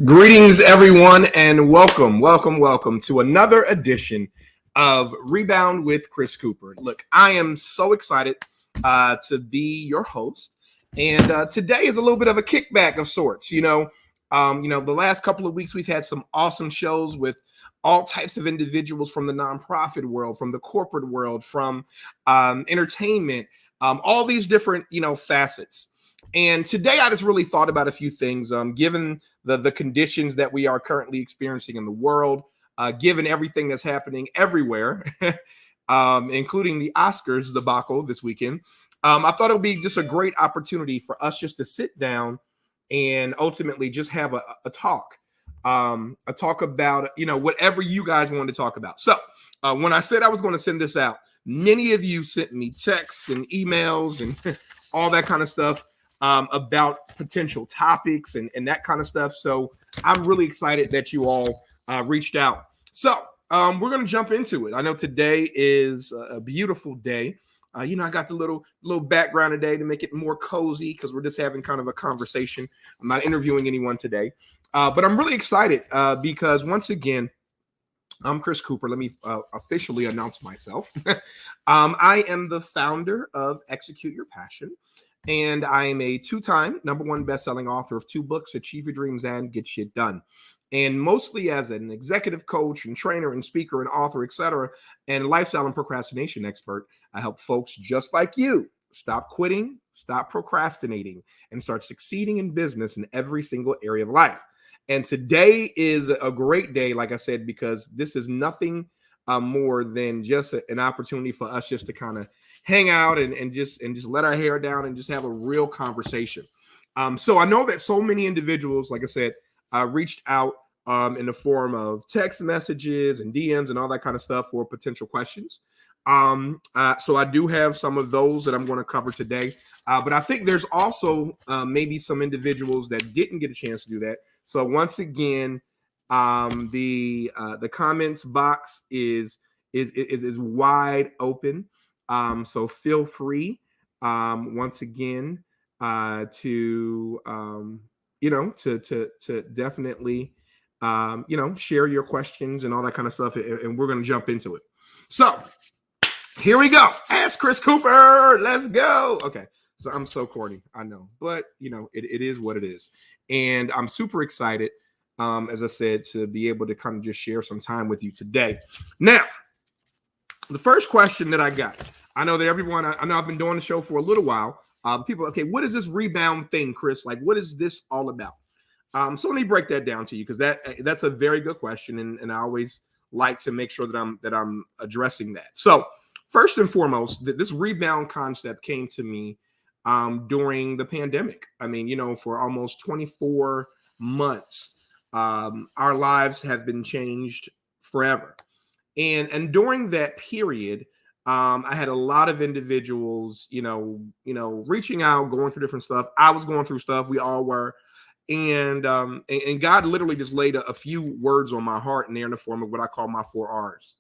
Greetings, everyone, and welcome to another edition of Rebound with Chris Cooper. Look, I am so excited to be your host, and today is a little bit of a kickback of sorts. The last couple of weeks we've had some awesome shows with all types of individuals from the nonprofit world, from the corporate world, from entertainment, all these different facets. And today I just really thought about a few things, given the conditions that we are currently experiencing in the world, given everything that's happening everywhere, including the Oscars debacle this weekend. I thought it would be just a great opportunity for us just to sit down and ultimately just have a talk about, whatever you guys want to talk about. So when I said I was going to send this out, many of you sent me texts and emails and all that kind of stuff. About potential topics and that kind of stuff. So I'm really excited that you all reached out. So we're going to jump into it. I know today is a beautiful day. I got the little background today to make it more cozy because we're just having kind of a conversation. I'm not interviewing anyone today, but I'm really excited because once again, I'm Chris Cooper. Let me officially announce myself. I am the founder of Execute Your Passion. And I am a two-time #1 best-selling author of 2 books, Achieve Your Dreams and Get Shit Done. And mostly as an executive coach and trainer and speaker and author, etc., and lifestyle and procrastination expert, I help folks just like you stop quitting, stop procrastinating, and start succeeding in business in every single area of life. And today is a great day, like I said, because this is nothing more than just an opportunity for us just to kind of hang out and just let our hair down and just have a real conversation. So I know that so many individuals, like I said, reached out in the form of text messages and DMs and all that kind of stuff for potential questions. So I do have some of those that I'm going to cover today. But I think there's also maybe some individuals that didn't get a chance to do that. So once again, the comments box is wide open. So feel free, once again, to definitely, share your questions and all that kind of stuff. And we're going to jump into it. So here we go. Ask Chris Cooper. Let's go. Okay. So I'm so corny. I know, but it is what it is. And I'm super excited, as I said, to be able to kind of just share some time with you today. Now, the first question that I got, I know that everyone, I know I've been doing the show for a little while. People, okay, what is this rebound thing, Chris? Like, what is this all about? So let me break that down to you because that's a very good question, and I always like to make sure that I'm addressing that. So first and foremost, this rebound concept came to me during the pandemic. I mean, for almost 24 months, our lives have been changed forever. And during that period, I had a lot of individuals, reaching out, going through different stuff. I was going through stuff. We all were. And God literally just laid a few words on my heart, and they're in the form of what I call my 4 R's.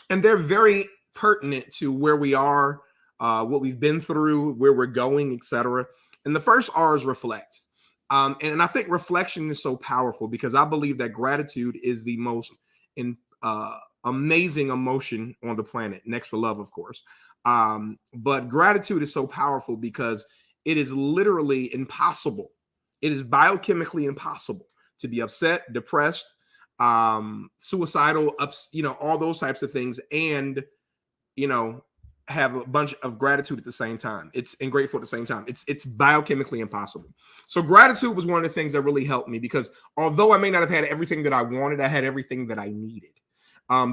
And they're very pertinent to where we are, what we've been through, where we're going, etc. And the first R is reflect. And I think reflection is so powerful because I believe that gratitude is the most amazing emotion on the planet, next to love, of course. But gratitude is so powerful because it is literally impossible. It is biochemically impossible to be upset, depressed, suicidal, all those types of things, and have a bunch of gratitude at the same time. And grateful at the same time. It's biochemically impossible. So gratitude was one of the things that really helped me because although I may not have had everything that I wanted, I had everything that I needed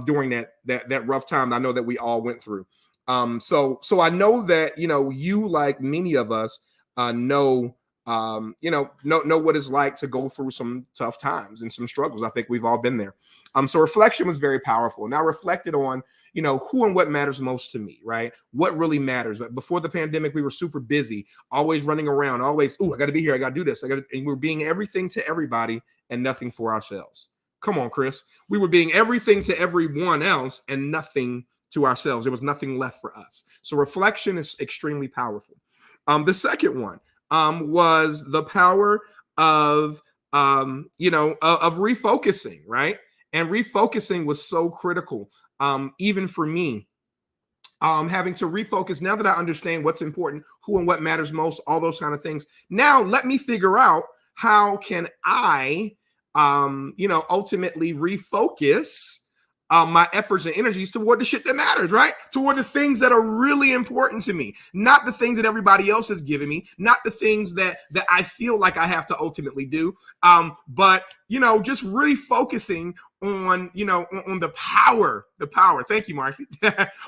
during that rough time I know that we all went through. So I know that you, like many of us, know what it's like to go through some tough times and some struggles. I think we've all been there. So reflection was very powerful. And I reflected on, who and what matters most to me, right? What really matters. Before the pandemic, we were super busy, always running around, always, I got to be here. I got to do this. And we're being everything to everybody and nothing for ourselves. Come on, Chris. We were being everything to everyone else and nothing to ourselves. There was nothing left for us. So reflection is extremely powerful. The second one was the power of of refocusing, right? And refocusing was so critical, even for me. Having to refocus now that I understand what's important, who and what matters most, all those kind of things. Now let me figure out how can I, ultimately refocus my efforts and energies toward the shit that matters, right? Toward the things that are really important to me, not the things that everybody else has given me, not the things that I feel like I have to ultimately do, but just really focusing on on the power. Thank you, Marcy.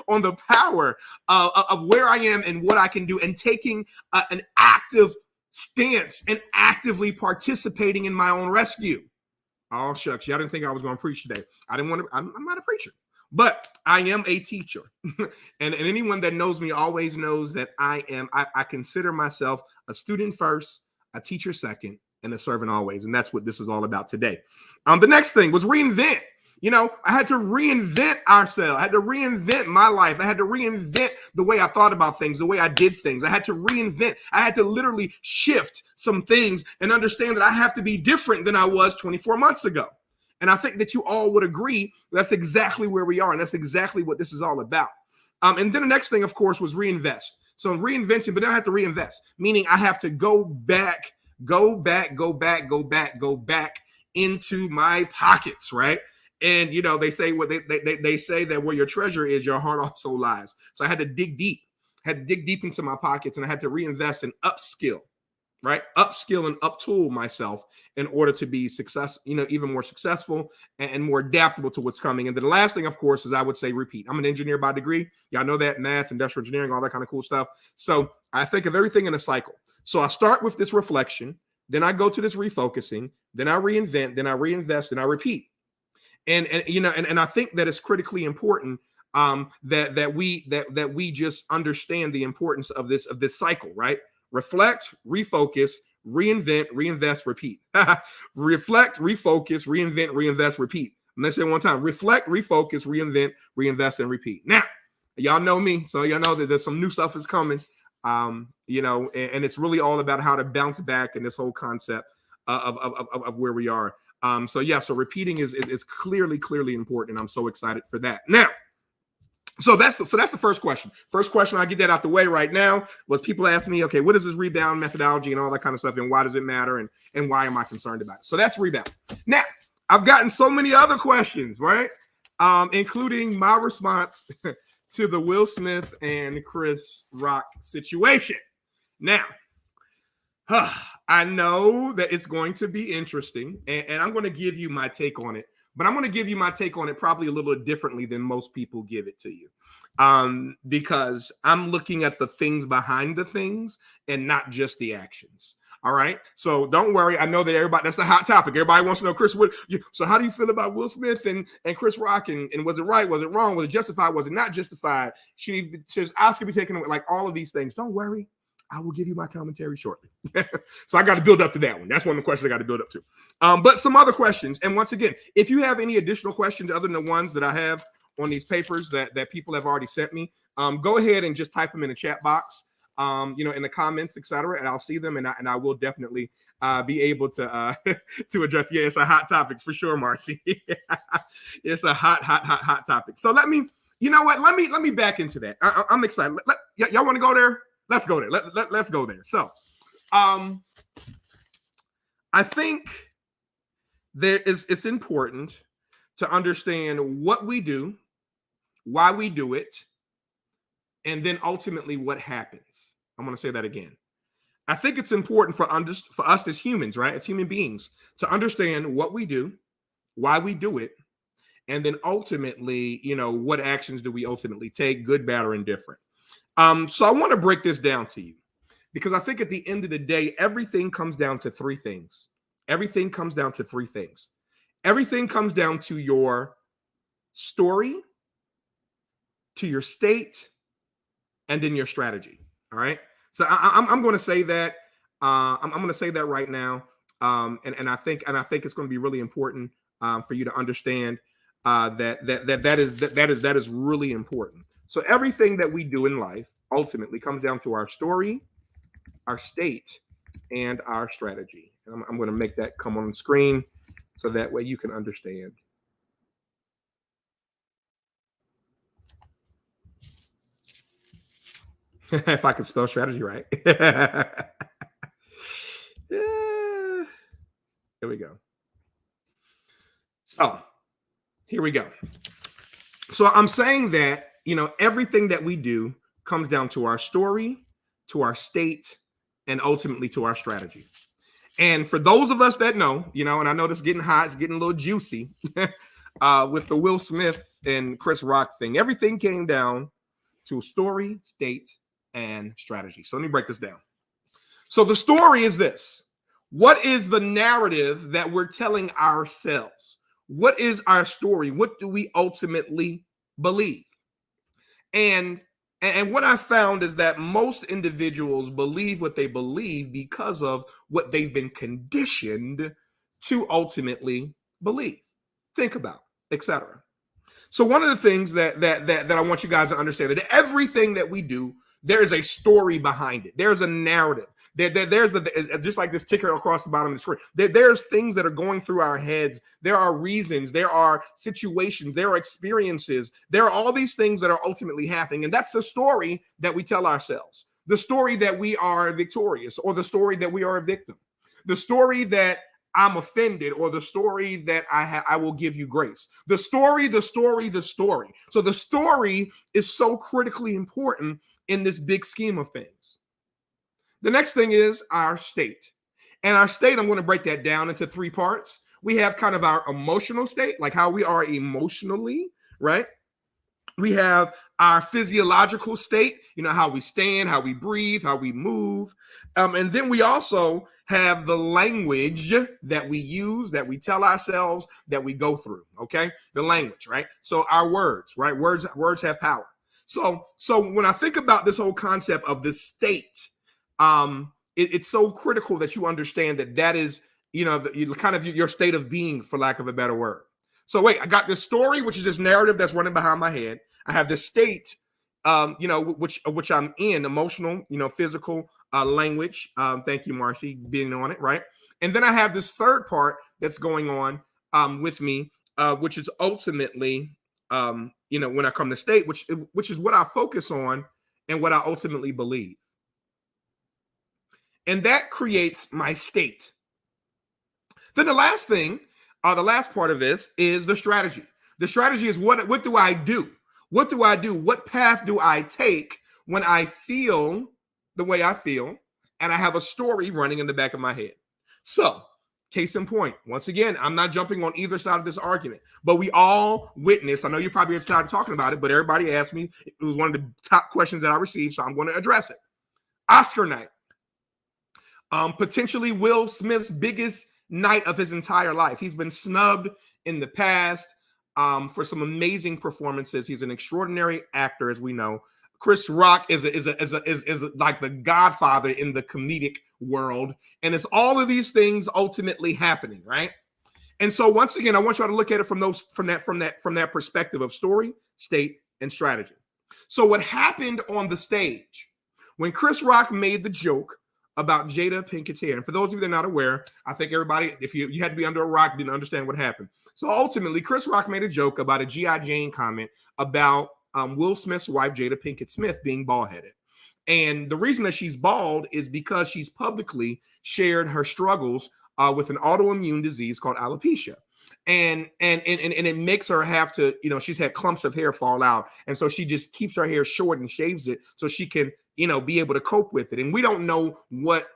On the power of where I am and what I can do, and taking an active stance and actively participating in my own rescue. Oh, shucks. Y'all didn't think I was going to preach today. I didn't want to. I'm not a preacher, but I am a teacher. and anyone that knows me always knows that I consider myself a student first, a teacher second, and a servant always. And that's what this is all about today. The next thing was reinvent. I had to reinvent ourselves. I had to reinvent my life. I had to reinvent the way I thought about things, the way I did things. I had to reinvent. I had to literally shift some things and understand that I have to be different than I was 24 months ago. And I think that you all would agree that's exactly where we are. And that's exactly what this is all about. And then the next thing, of course, was reinvest. So reinvention, but then I have to reinvest, meaning I have to go back into my pockets, right? And they say they say that where your treasure is, your heart also lies. So I had to dig deep, into my pockets, and I had to reinvest and upskill, right? Upskill and uptool myself in order to be even more successful and more adaptable to what's coming. And then the last thing, of course, is I would say repeat. I'm an engineer by degree. Y'all know that, math, industrial engineering, all that kind of cool stuff. So I think of everything in a cycle. So I start with this reflection, then I go to this refocusing, then I reinvent, then I reinvest, and I repeat. And I think that it's critically important that we just understand the importance of this cycle, right? Reflect, refocus, reinvent, reinvest, repeat. Reflect, refocus, reinvent, reinvest, repeat. Let's say it one time: reflect, refocus, reinvent, reinvest, and repeat. Now, y'all know me, so y'all know that there's some new stuff is coming. And it's really all about how to bounce back in this whole concept of where we are. So repeating is clearly important. I'm so excited for that. Now, so that's the first question. First question, I get that out the way right now, was people asking me, okay, what is this rebound methodology and all that kind of stuff, and why does it matter, and why am I concerned about it? So that's rebound. Now, I've gotten so many other questions, right? Including my response to the Will Smith and Chris Rock situation. Now, I know that it's going to be interesting, and I'm going to give you my take on it, but I'm going to give you my take on it probably a little differently than most people give it to you, because I'm looking at the things behind the things and not just the actions. All right. So don't worry. I know that that's a hot topic. Everybody wants to know, Chris, so how do you feel about Will Smith and Chris Rock? And was it right? Was it wrong? Was it justified? Was it not justified? Should Oscar be taken away? Like all of these things. Don't worry. I will give you my commentary shortly. So I got to build up to that one. That's one of the questions I got to build up to. But some other questions. And once again, if you have any additional questions other than the ones that I have on these papers that people have already sent me, go ahead and just type them in the chat box, in the comments, etc., and I'll see them, and I will definitely be able to to address. Yeah, it's a hot topic for sure, Marcy. It's a hot topic. So let me back into that. I'm excited. Y'all want to go there? Let's go there. Let's go there. So, I think it's important to understand what we do, why we do it, and then ultimately what happens. I'm going to say that again. I think it's important for us as humans, right, as human beings, to understand what we do, why we do it, and then ultimately, what actions do we ultimately take, good, bad, or indifferent. So I want to break this down to you, because I think at the end of the day, everything comes down to three things. Everything comes down to your story, to your state, and then your strategy. All right. So I'm going to say that. I'm going to say that right now. And I think it's going to be really important for you to understand that is really important. So everything that we do in life ultimately comes down to our story, our state, and our strategy. And I'm going to make that come on the screen so that way you can understand. If I could spell strategy right. Yeah. Here we go. So here we go. So I'm saying that, everything that we do comes down to our story, to our state, and ultimately to our strategy. And for those of us that know, and I know this is getting hot, it's getting a little juicy with the Will Smith and Chris Rock thing, everything came down to story, state, and strategy. So let me break this down. So the story is this. What is the narrative that we're telling ourselves? What is our story? What do we ultimately believe? And what I found is that most individuals believe what they believe because of what they've been conditioned to ultimately believe, think about, etc. So one of the things that I want you guys to understand, that everything that we do, there is a story behind it. There's a narrative. There's just like this ticker across the bottom of the screen. There's things that are going through our heads. There are reasons. There are situations. There are experiences. There are all these things that are ultimately happening. And that's the story that we tell ourselves. The story that we are victorious, or the story that we are a victim. The story that I'm offended, or the story that I will give you grace. The story. So the story is so critically important in this big scheme of things. The next thing is our state. And our state, I'm going to break that down into three parts. We have kind of our emotional state, like how we are emotionally, right? We have our physiological state, how we stand, how we breathe, how we move. And then we also have the language that we use, that we tell ourselves, that we go through, okay? The language, right? So our words, right? Words have power. So when I think about this whole concept of the state, it's so critical that you understand that is, kind of your state of being, for lack of a better word. So wait, I got this story, which is this narrative that's running behind my head. I have this state, which I'm in, emotional, physical, language. Thank you, Marcy, being on it, right? And then I have this third part that's going on with me, which is ultimately, when I come to state, which is what I focus on and what I ultimately believe. And that creates my state. Then the last thing, the last part of this is the strategy. The strategy is what do I do? What do I do? What path do I take when I feel the way I feel and I have a story running in the back of my head? So, case in point, once again, I'm not jumping on either side of this argument, but we all witness, I know you're probably excited talking about it, but everybody asked me, it was one of the top questions that I received, so I'm going to address it. Oscar night. Potentially Will Smith's biggest night of his entire life. He's been snubbed in the past for some amazing performances. He's an extraordinary actor, as we know. Chris Rock is like the godfather in the comedic world, and it's all of these things ultimately happening, right? And so once again, I want y'all to look at it from that perspective of story, state, and strategy. So what happened on the stage when Chris Rock made the joke about Jada Pinkett's hair. And for those of you that are not aware, I think everybody, if you had to be under a rock, didn't understand what happened. So ultimately, Chris Rock made a joke about a G.I. Jane comment about Will Smith's wife, Jada Pinkett Smith, being bald-headed. And the reason that she's bald is because she's publicly shared her struggles with an autoimmune disease called alopecia. And it makes her have to, she's had clumps of hair fall out. And so she just keeps her hair short and shaves it so she can, be able to cope with it. And we don't know what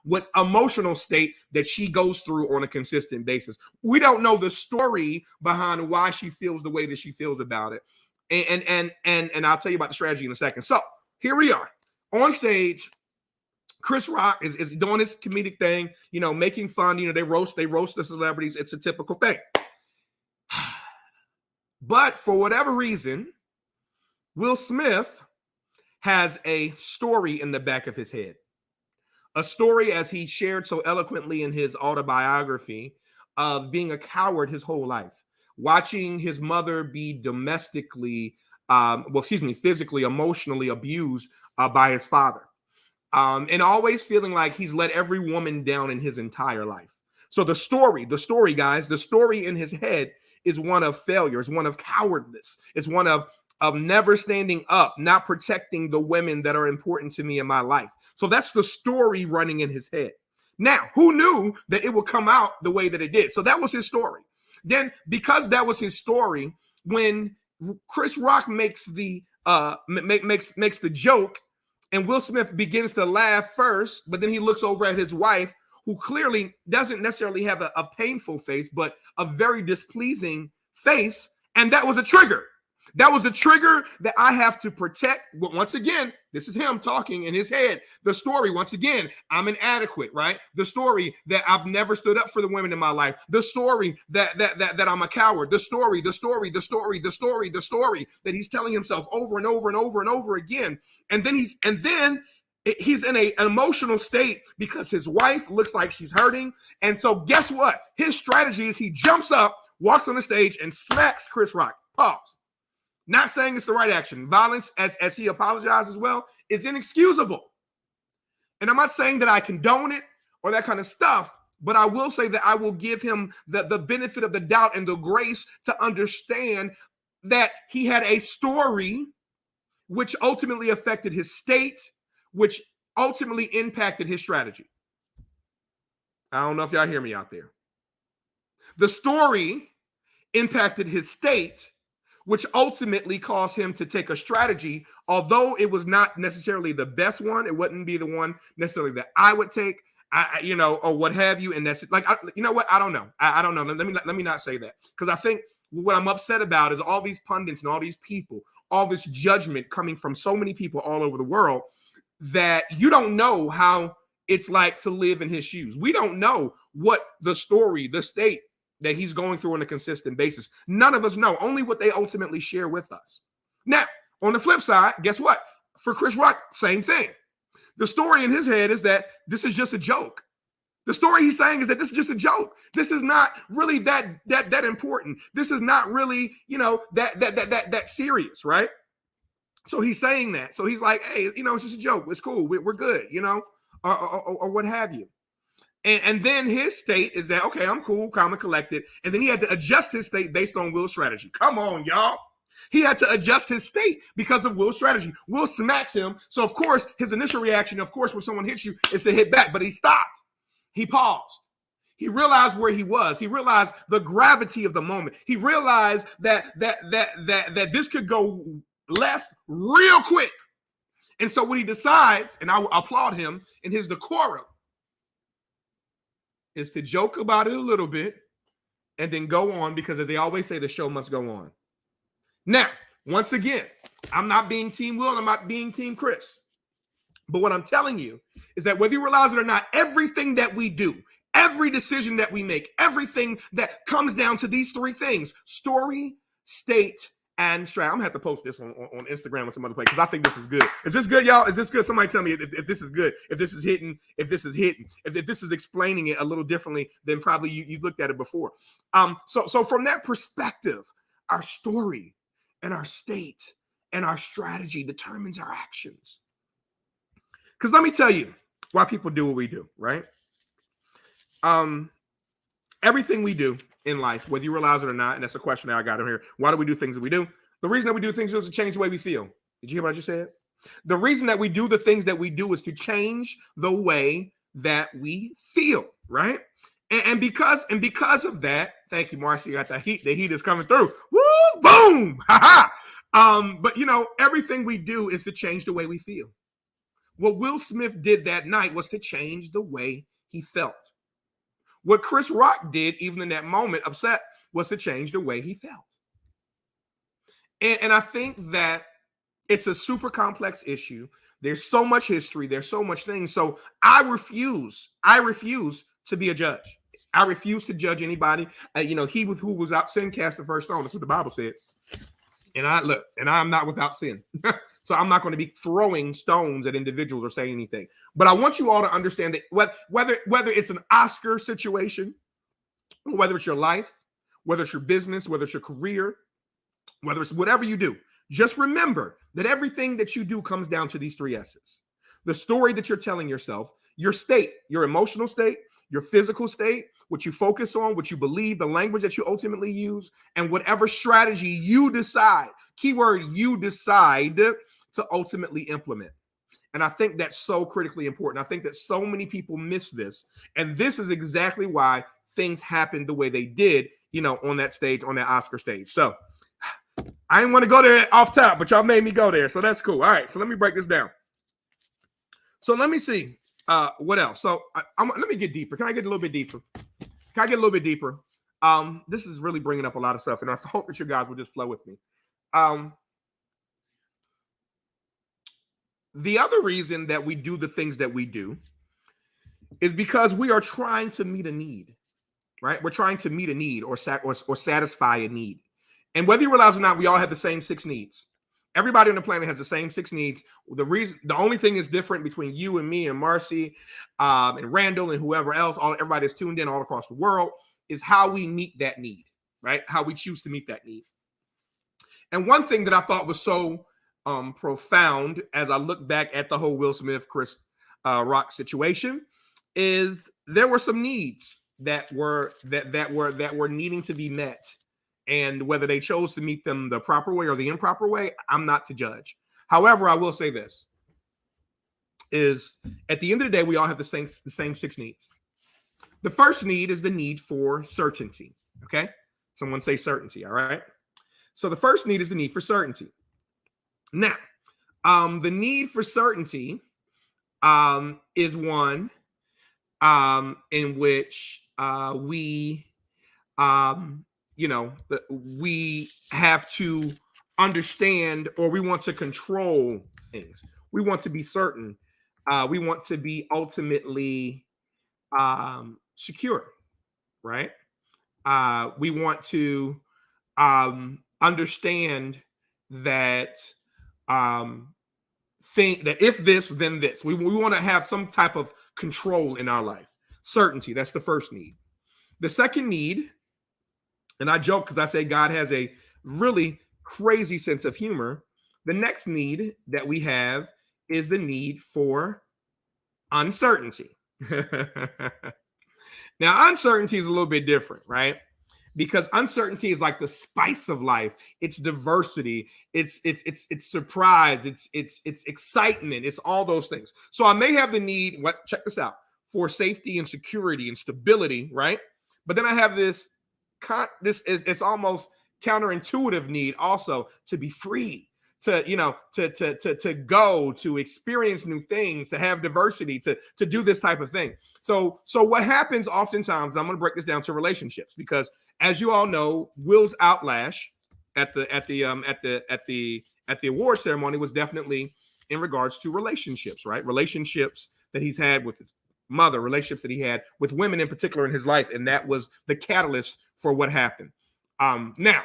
what emotional state that she goes through on a consistent basis. We don't know the story behind why she feels the way that she feels about it. And I'll tell you about the strategy in a second. So here we are on stage. Chris Rock is doing his comedic thing, making fun. They roast the celebrities. It's a typical thing. But for whatever reason, Will Smith has a story in the back of his head. A story, as he shared so eloquently in his autobiography, of being a coward his whole life, watching his mother be physically, emotionally abused by his father. and always feeling like he's let every woman down in his entire life. So the story, guys, the story in his head is one of failure. It's one of cowardice. It's one of never standing up, not protecting the women that are important to me in my life. So that's the story running in his head. Now, who knew that it would come out the way that it did? So that was his story. Then, because that was his story, when Chris Rock makes the makes the joke, and Will Smith begins to laugh first, but then he looks over at his wife, who clearly doesn't necessarily have a painful face, but a very displeasing face, and that was a trigger. That was the trigger that I have to protect. Once again, this is him talking in his head. The story, once again, I'm inadequate, right? The story that I've never stood up for the women in my life. The story that I'm a coward. The story that he's telling himself over and over and over and over again. And then he's in an emotional state because his wife looks like she's hurting. And so guess what? His strategy is he jumps up, walks on the stage, and smacks Chris Rock. Pause. Not saying it's the right action. Violence, as he apologized as well, is inexcusable. And I'm not saying that I condone it or that kind of stuff, but I will say that I will give him the benefit of the doubt and the grace to understand that he had a story which ultimately affected his state, which ultimately impacted his strategy. I don't know if y'all hear me out there. The story impacted his state, which ultimately caused him to take a strategy, although it was not necessarily the best one. It wouldn't be the one necessarily that I would take, or what have you. And that's like, you know what? I don't know. I don't know. Let me not say that, because I think what I'm upset about is all these pundits and all these people, all this judgment coming from so many people all over the world, that you don't know how it's like to live in his shoes. We don't know what the story, the state that he's going through on a consistent basis. None of us know, only what they ultimately share with us. Now, on the flip side, guess what? For Chris Rock, same thing. The story in his head is that this is just a joke. The story he's saying is that this is just a joke. This is not really that important. This is not really, that serious, right? So he's saying that. So he's like, hey, it's just a joke. It's cool. We're good, or what have you. And then his state is that, okay, I'm cool, calm and collected. And then he had to adjust his state based on Will's strategy. Come on, y'all. He had to adjust his state because of Will's strategy. Will smacks him. So, of course, his initial reaction, of course, when someone hits you is to hit back. But he stopped. He paused. He realized where he was. He realized the gravity of the moment. He realized that this could go left real quick. And so what he decides, and I applaud him in his decorum, is to joke about it a little bit and then go on, because as they always say, the show must go on. Now, once again, I'm not being Team Will and I'm not being Team Chris. But what I'm telling you is that whether you realize it or not, everything that we do, every decision that we make, everything that comes down to these three things: story, state, and strategy. I'm gonna have to post this on Instagram or some other place, because I think this is good. Is this good, y'all? Is this good? Somebody tell me if this is good, if this is hitting, if this is explaining it a little differently than probably you looked at it before. So from that perspective, our story and our state and our strategy determines our actions. Because let me tell you why people do what we do, right? Everything we do in life, whether you realize it or not, and that's a question that I got in here. Why do we do things that we do? The reason that we do things is to change the way we feel. Did you hear what I just said? The reason that we do the things that we do is to change the way that we feel, right? And because of that, thank you, Marcy. You got that heat. The heat is coming through. Woo, boom, ha ha. But everything we do is to change the way we feel. What Will Smith did that night was to change the way he felt. What Chris Rock did, even in that moment, upset, was to change the way he felt. And I think that it's a super complex issue. There's so much history. There's so much things. So I refuse to be a judge. I refuse to judge anybody. He who was without sin cast the first stone. That's what the Bible said. And I'm not without sin. So I'm not going to be throwing stones at individuals or saying anything. But I want you all to understand that whether it's an Oscar situation, whether it's your life, whether it's your business, whether it's your career, whether it's whatever you do, just remember that everything that you do comes down to these three S's. The story that you're telling yourself, your state, your emotional state, your physical state, what you focus on, what you believe, the language that you ultimately use, and whatever strategy you decide, keyword you decide to ultimately implement. And I think that's so critically important. I think that so many people miss this. And this is exactly why things happened the way they did, on that stage, on that Oscar stage. So I didn't want to go there off top, but y'all made me go there. So that's cool. All right. So let me break this down. So let me see what else. So let me get deeper. Can I get a little bit deeper? This is really bringing up a lot of stuff. And I hope that you guys will just flow with me. The other reason that we do the things that we do is because we are trying to meet a need, right? We're trying to meet a need or satisfy a need. And whether you realize or not, we all have the same 6 needs. Everybody on the planet has the same 6 needs. The only thing is different between you and me and Marcy and Randall and whoever else, everybody that's tuned in all across the world, is how we meet that need, right? How we choose to meet that need. And one thing that I thought was so profound as I look back at the whole Will Smith, Chris Rock situation is there were some needs that were needing to be met, and whether they chose to meet them the proper way or the improper way, I'm not to judge. However, I will say this is at the end of the day, we all have the same 6 needs. The first need is the need for certainty. Okay, someone say certainty. All right. So the first need is the need for certainty. Now, the need for certainty is one in which we have to understand, or we want to control things. We want to be certain. We want to be ultimately secure, right? We want to understand that think that if this, then this. We want to have some type of control in our life. Certainty, that's the first need. The second need, and I joke because I say God has a really crazy sense of humor. The next need that we have is the need for uncertainty. Now, uncertainty is a little bit different, right? Because uncertainty is like the spice of life. It's diversity. It's surprise. It's excitement. It's all those things. So I may have the need, check this out, for safety and security and stability, right? But then I have it's almost counterintuitive need also to be free, to go, to experience new things, to have diversity, to do this type of thing. So what happens oftentimes, I'm going to break this down to relationships, because as you all know, Will's outlash at the award ceremony was definitely in regards to relationships, right? Relationships that he's had with his mother, relationships that he had with women in particular in his life, and that was the catalyst for what happened. Now,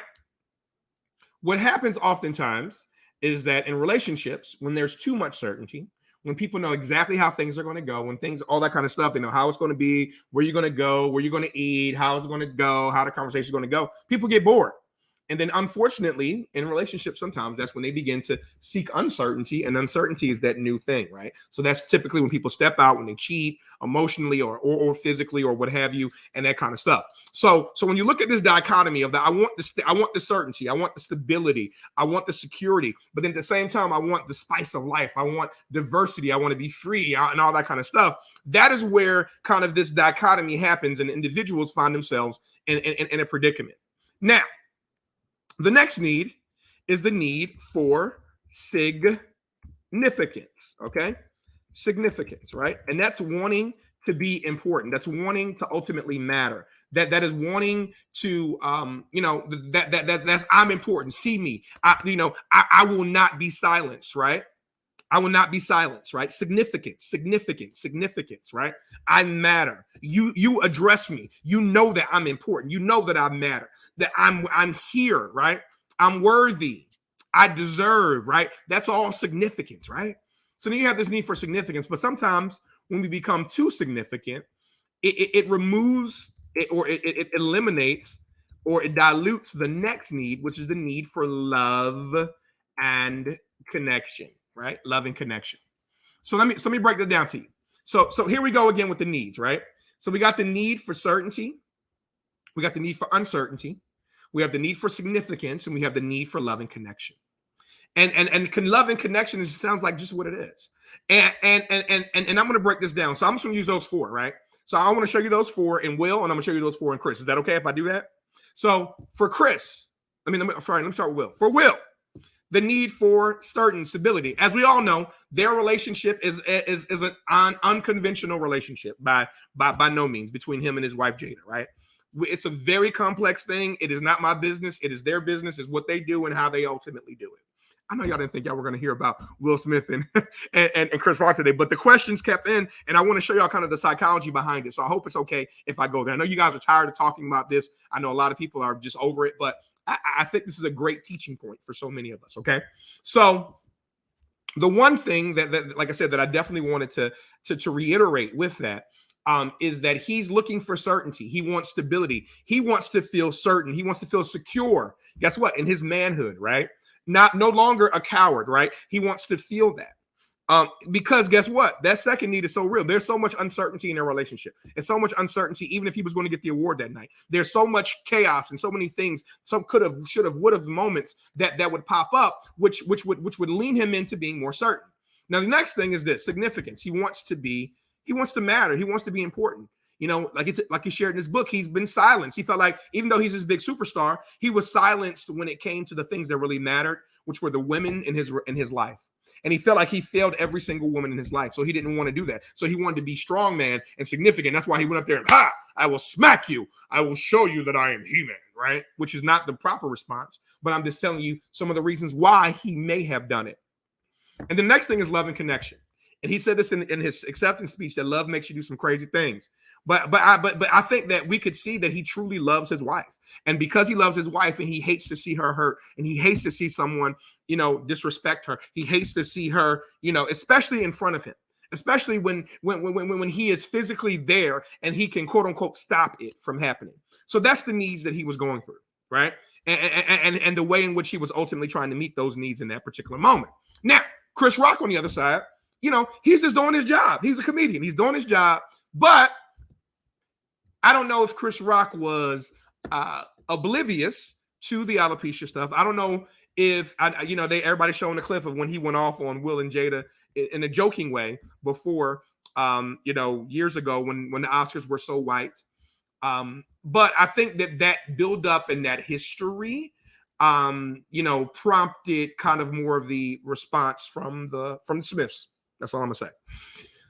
what happens oftentimes is that in relationships, when there's too much certainty, when people know exactly how things are going to go, when things, all that kind of stuff, they know how it's going to be, where you're going to go, where you're going to eat, how it's going to go, how the conversation is going to go, people get bored. And then unfortunately, in relationships, sometimes that's when they begin to seek uncertainty, and uncertainty is that new thing, right? So that's typically when people step out, when they cheat emotionally or physically or what have you, and that kind of stuff. So when you look at this dichotomy of that, I want the certainty, I want the stability, I want the security, but then at the same time, I want the spice of life, I want diversity, I want to be free, and all that kind of stuff. That is where kind of this dichotomy happens, and individuals find themselves in a predicament. Now, the next need is the need for significance, okay? Significance, right? And that's wanting to be important. That's wanting to ultimately matter. That is wanting to, that's I'm important. See me. I will not be silenced, right? I will not be silenced, right? Significance, right? I matter. You address me. You know that I'm important. You know that I matter, that I'm here, right? I'm worthy. I deserve, right? That's all significance, right? So then you have this need for significance, but sometimes when we become too significant, it removes it, or it eliminates, or it dilutes the next need, which is the need for love and connection. Right? Love and connection. So let me break that down to you. So here we go again with the needs, right? So we got the need for certainty, we got the need for uncertainty, we have the need for significance, and we have the need for love and connection. And love and connection sounds like just what it is. And I'm going to break this down. So I'm just going to use those four, right? So I want to show you those four in Will, and I'm going to show you those four in Chris. Is that okay if I do that? So for Chris, let me start with Will. For Will, the need for certain stability. As we all know, their relationship is an unconventional relationship by no means between him and his wife Jada, right? It's a very complex thing. It is not my business. It is their business. It's what they do and how they ultimately do it. I know y'all didn't think y'all were going to hear about Will Smith and Chris Rock today, but the questions kept in, and I want to show y'all kind of the psychology behind it. So I hope it's okay if I go there. I know you guys are tired of talking about this. I know a lot of people are just over it, but I think this is a great teaching point for so many of us. Okay. So the one thing that like I said, that I definitely wanted to reiterate with that is that he's looking for certainty. He wants stability. He wants to feel certain. He wants to feel secure. Guess what? In his manhood, right? No longer a coward, right? He wants to feel that. Because guess what? That second need is so real. There's so much uncertainty in their relationship. And so much uncertainty, even if he was going to get the award that night. There's so much chaos and so many things, some could have, should have, would have moments that would pop up, which would lean him into being more certain. Now, the next thing is this: significance. He wants to matter. He wants to be important. You know, like he shared in his book, he's been silenced. He felt like even though he's this big superstar, he was silenced when it came to the things that really mattered, which were the women in his life. And he felt like he failed every single woman in his life. So he didn't want to do that. So he wanted to be strong man and significant. That's why he went up there and, I will smack you. I will show you that I am He-Man, right? Which is not the proper response. But I'm just telling you some of the reasons why he may have done it. And the next thing is love and connection. And he said this in his acceptance speech, that love makes you do some crazy things. But I think that we could see that he truly loves his wife. And because he loves his wife and he hates to see her hurt, and he hates to see someone, disrespect her. He hates to see her, especially in front of him, especially when he is physically there and he can, quote unquote, stop it from happening. So that's the needs that he was going through, right? And the way in which he was ultimately trying to meet those needs in that particular moment. Now, Chris Rock on the other side, he's just doing his job. He's a comedian. He's doing his job. But I don't know if Chris Rock was oblivious to the alopecia stuff. I don't know if, everybody's showing the clip of when he went off on Will and Jada in a joking way before, years ago when the Oscars were so white. But I think that build up and that history, prompted kind of more of the response from the Smiths. That's all I'm gonna say.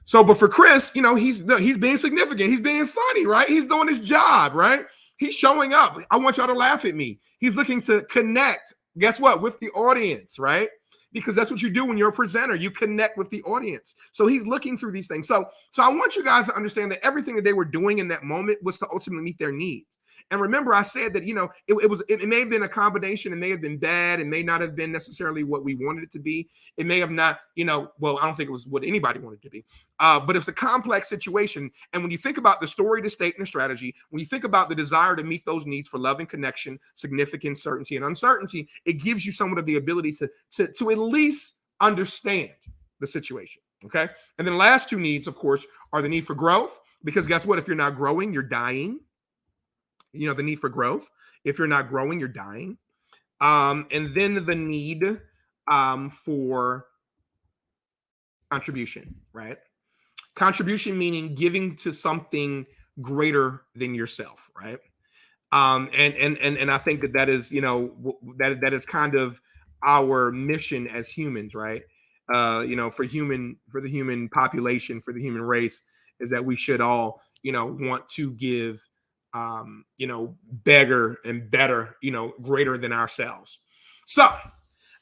So, but for Chris, he's being significant. He's being funny, right? He's doing his job, right? He's showing up. I want y'all to laugh at me. He's looking to connect, guess what, with the audience, right? Because that's what you do when you're a presenter. You connect with the audience. So he's looking through these things. So I want you guys to understand that everything that they were doing in that moment was to ultimately meet their needs. And remember, I said that, it may have been a combination. It may have been bad. It may not have been necessarily what we wanted it to be. It may have not, I don't think it was what anybody wanted it to be. But it's a complex situation. And when you think about the story, the state, and the strategy, when you think about the desire to meet those needs for love and connection, significance, certainty, and uncertainty, it gives you somewhat of the ability to at least understand the situation. Okay. And then the last two needs, of course, are the need for growth. Because guess what? If you're not growing, you're dying. The need for growth. If you're not growing, you're dying. And then the need for contribution, right? Contribution meaning giving to something greater than yourself, right? And I think that is, that is kind of our mission as humans, right? For the human population, for the human race, is that we should all, want to give bigger and better, greater than ourselves. So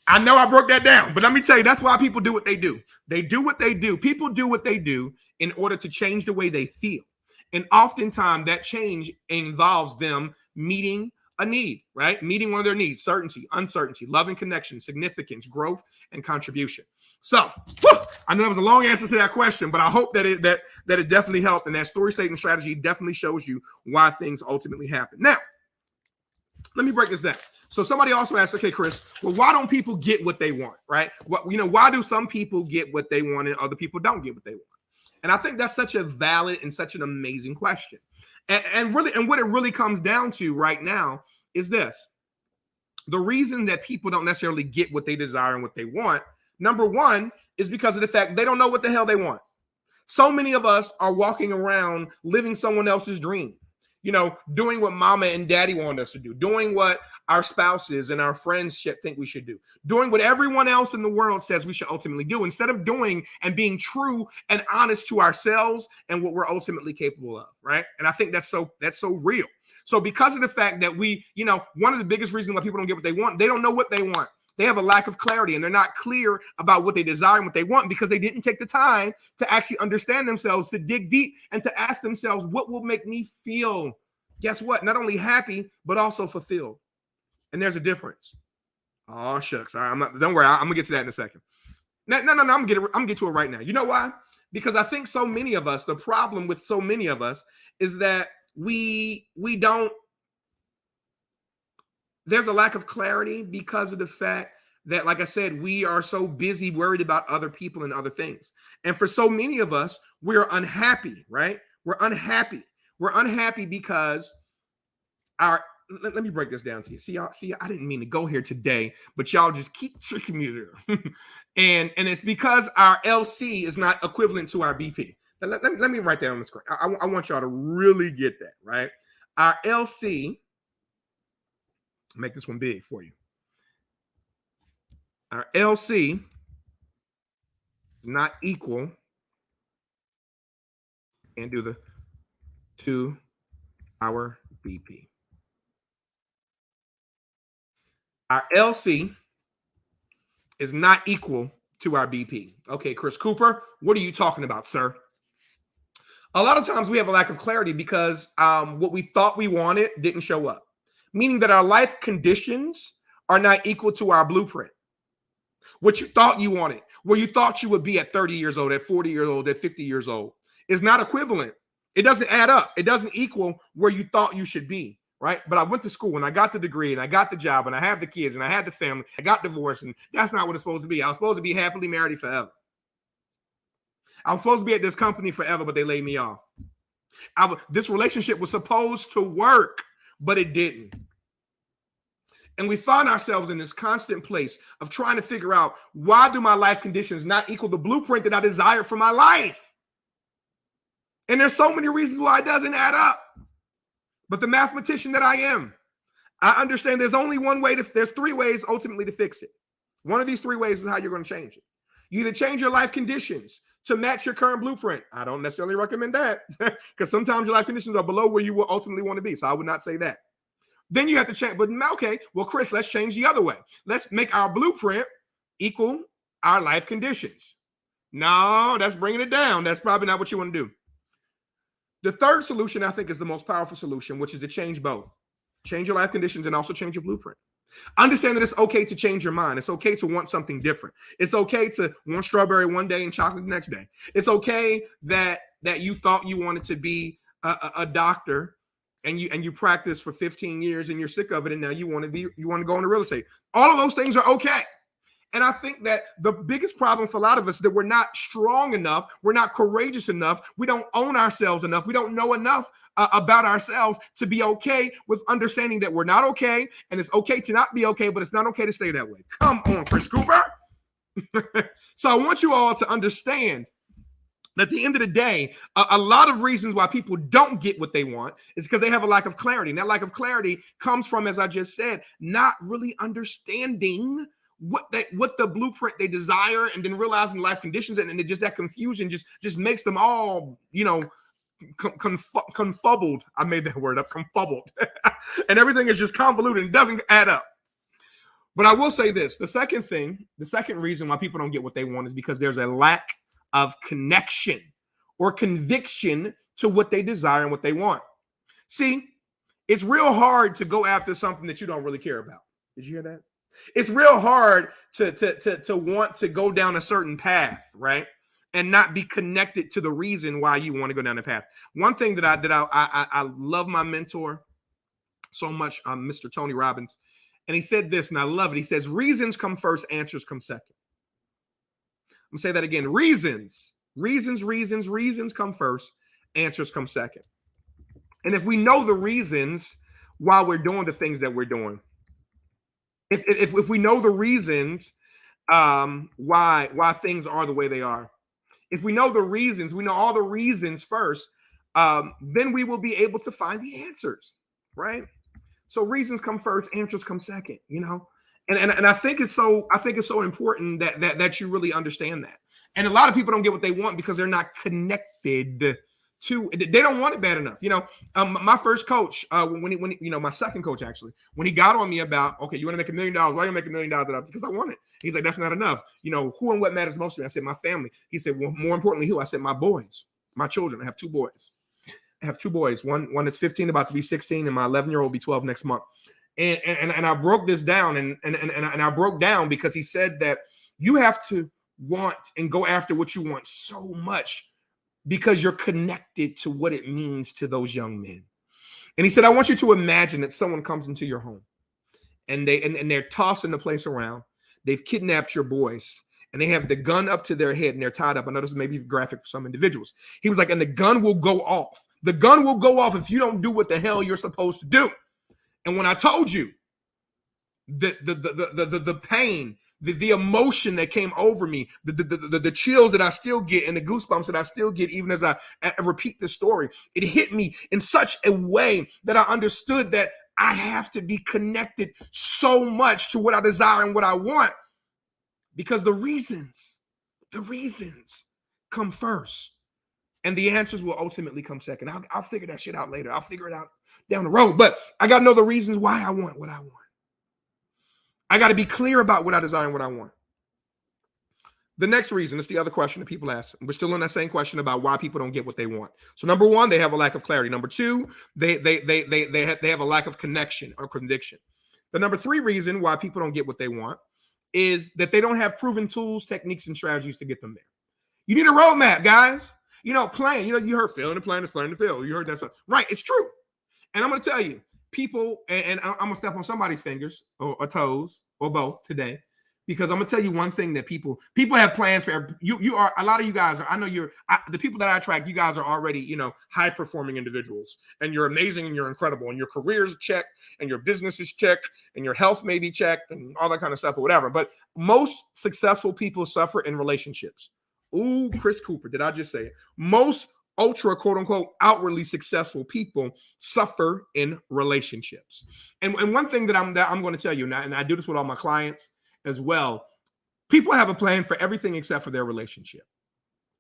I know I broke that down, but let me tell you, that's why people do what they do. They do what they do. People do what they do in order to change the way they feel. And oftentimes that change involves them meeting a need, right? Meeting one of their needs: certainty, uncertainty, love and connection, significance, growth, and contribution. So I know that was a long answer to that question, but I hope that it definitely helped. And that story, statement, strategy definitely shows you why things ultimately happen. Now, let me break this down. So somebody also asked, okay, Chris, well, why don't people get what they want, right? Why do some people get what they want and other people don't get what they want? And I think that's such a valid and such an amazing question. And what it really comes down to right now is this. The reason that people don't necessarily get what they desire and what they want, number one, is because of the fact they don't know what the hell they want. So many of us are walking around living someone else's dream, doing what mama and daddy want us to do, doing what our spouses and our friends think we should do, doing what everyone else in the world says we should ultimately do, instead of doing and being true and honest to ourselves and what we're ultimately capable of, right? And I think that's so real. So because of the fact that one of the biggest reasons why people don't get what they want, they don't know what they want. They have a lack of clarity and they're not clear about what they desire and what they want because they didn't take the time to actually understand themselves, to dig deep and to ask themselves, what will make me feel, guess what? Not only happy, but also fulfilled. And there's a difference. Oh, shucks. Don't worry. I'm going to get to that in a second. No. I'm going to get to it right now. You know why? Because I think so many of us, the problem with so many of us is that we don't, there's a lack of clarity because of the fact that, like I said, we are so busy worried about other people and other things. And for so many of us, we're unhappy, right? We're unhappy. We're unhappy because let me break this down to you. See, I didn't mean to go here today, but y'all just keep tricking me there. and it's because our LC is not equivalent to our BP. Let me write that on the screen. I want y'all to really get that, right? Our LC, make this one big for you. Our LC is not equal, and do to our BP. Our LC is not equal to our BP. Okay, Chris Cooper, what are you talking about, sir? A lot of times we have a lack of clarity because what we thought we wanted didn't show up, meaning that our life conditions are not equal to our blueprint. What you thought you wanted, where you thought you would be at 30 years old, at 40 years old, at 50 years old, is not equivalent. It doesn't add up. It doesn't equal where you thought you should be, right? But I went to school and I got the degree and I got the job and I have the kids and I had the family. I got divorced and that's not what it's supposed to be. I was supposed to be happily married forever. I was supposed to be at this company forever, but they laid me off. This relationship was supposed to work, but it didn't. And we find ourselves in this constant place of trying to figure out, why do my life conditions not equal the blueprint that I desire for my life? And there's so many reasons why it doesn't add up. But the mathematician that I am, I understand there's only one way there's three ways ultimately to fix it. One of these three ways is how you're going to change it. You either change your life conditions to match your current blueprint. I don't necessarily recommend that because sometimes your life conditions are below where you will ultimately want to be. So I would not say that. Then you have to change. But okay, well, Chris, let's change the other way. Let's make our blueprint equal our life conditions. No, that's bringing it down. That's probably not what you want to do. The third solution, I think, is the most powerful solution, which is to change both. Change your life conditions and also change your blueprint. Understand that it's okay to change your mind. It's okay to want something different. It's okay to want strawberry one day and chocolate the next day. It's okay that you thought you wanted to be a doctor and you practice for 15 years and you're sick of it and now you want to go into real estate. All of those things are okay. And I think that the biggest problem for a lot of us is that we're not strong enough. We're not courageous enough. We don't own ourselves enough. We don't know enough about ourselves to be okay with understanding that we're not okay. And it's okay to not be okay, but it's not okay to stay that way. Come on, Chris Cooper. So I want you all to understand that at the end of the day, a lot of reasons why people don't get what they want is because they have a lack of clarity. And that lack of clarity comes from, as I just said, not really understanding what the blueprint they desire, and then realizing life conditions, and just that confusion just makes them all, confubbled. I made that word up, confubbled. And everything is just convoluted and doesn't add up. But I will say this, the second reason why people don't get what they want is because there's a lack of connection or conviction to what they desire and what they want. See, it's real hard to go after something that you don't really care about. Did you hear that? It's real hard to want to go down a certain path, right? And not be connected to the reason why you want to go down the path. One thing that I love my mentor so much, Mr. Tony Robbins. And he said this, and I love it. He says, reasons come first, answers come second. I'm going to say that again. Reasons come first, answers come second. And if we know the reasons why we're doing the things that we're doing, if we know the reasons why things are the way they are, if we know the reasons, we know all the reasons first, then we will be able to find the answers, right? So reasons come first, answers come second, you know? And I think it's so important that you really understand that. And a lot of people don't get what they want because they're not connected to, they don't want it bad enough. You know, my first coach, when he, you know, my second coach, actually, when he got on me about, okay, you want to make $1 million, why you make $1 million? Because I want it. He's like, that's not enough. You know, who and what matters most to me? I said, my family. He said, well, more importantly, who? I said, my boys, my children. I have two boys. One that's 15, about to be 16, and my 11-year-old will be 12 next month. And I broke this down, and I broke down because he said that you have to want and go after what you want so much because you're connected to what it means to those young men. And he said, I want you to imagine that someone comes into your home and they're tossing the place around. They've kidnapped your boys and they have the gun up to their head and they're tied up. I know this is maybe graphic for some individuals. He was like, and the gun will go off. The gun will go off if you don't do what the hell you're supposed to do. And when I told you the pain, the emotion that came over me, the chills that I still get and the goosebumps that I still get, even as I repeat the story, it hit me in such a way that I understood that I have to be connected so much to what I desire and what I want, because the reasons come first. And the answers will ultimately come second. I'll figure that shit out later. I'll figure it out down the road. But I got to know the reasons why I want what I want. I got to be clear about what I desire and what I want. The next reason, it's the other question that people ask. We're still on that same question about why people don't get what they want. So number one, they have a lack of clarity. Number two, they have a lack of connection or conviction. The number three reason why people don't get what they want is that they don't have proven tools, techniques, and strategies to get them there. You need a roadmap, guys. You know, plan. You know, you heard failing to plan is planning to fail. You heard that stuff. Right. It's true. And I'm going to tell you, people, and I'm going to step on somebody's fingers or toes or both today, because I'm going to tell you one thing that people have plans for. You are, a lot of you guys are, I know the people that I attract, you guys are already, you know, high performing individuals, and you're amazing and you're incredible, and your career's checked and your business is checked and your health may be checked and all that kind of stuff or whatever. But most successful people suffer in relationships. Ooh, Chris Cooper, did I just say it? Most ultra, quote unquote, outwardly successful people suffer in relationships. And one thing that I'm going to tell you now, and I do this with all my clients as well, people have a plan for everything except for their relationship.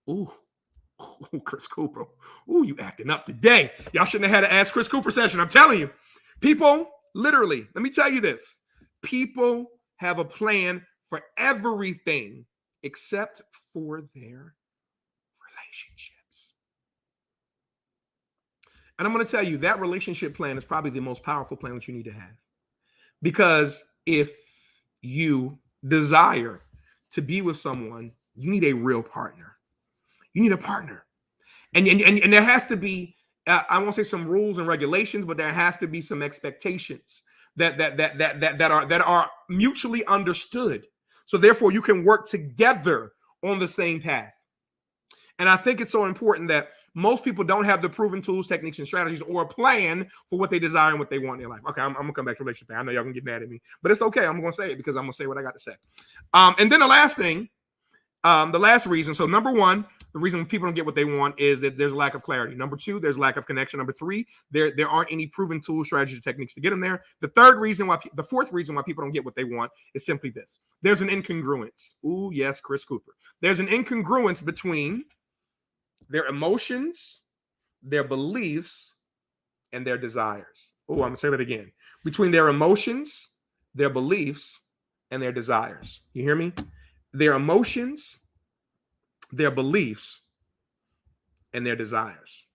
Ooh, Chris Cooper. Ooh, you acting up today. Y'all shouldn't have had an Ask Chris Cooper session. I'm telling you, people, literally, let me tell you this. People have a plan for everything except for their relationships. And I'm going to tell you that relationship plan is probably the most powerful plan that you need to have. Because if you desire to be with someone, you need a real partner. You need a partner. And there has to be, I won't say some rules and regulations, but there has to be some expectations that are mutually understood. So therefore you can work together on the same path. And I think it's so important that most people don't have the proven tools, techniques, and strategies or a plan for what they desire and what they want in their life. Okay, I'm going to come back to relationship. I know y'all can get mad at me, but it's okay. I'm going to say it because I'm going to say what I got to say. And then the last thing, the last reason. So number one, the reason people don't get what they want is that there's a lack of clarity. Number two, there's lack of connection. Number three, there aren't any proven tools, strategies, or techniques to get them there. The fourth reason why people don't get what they want is simply this. There's an incongruence. Ooh, yes, Chris Cooper. There's an incongruence between their emotions, their beliefs, and their desires. Oh, I'm going to say that again. Between their emotions, their beliefs, and their desires. You hear me? Their emotions, their beliefs, and their desires.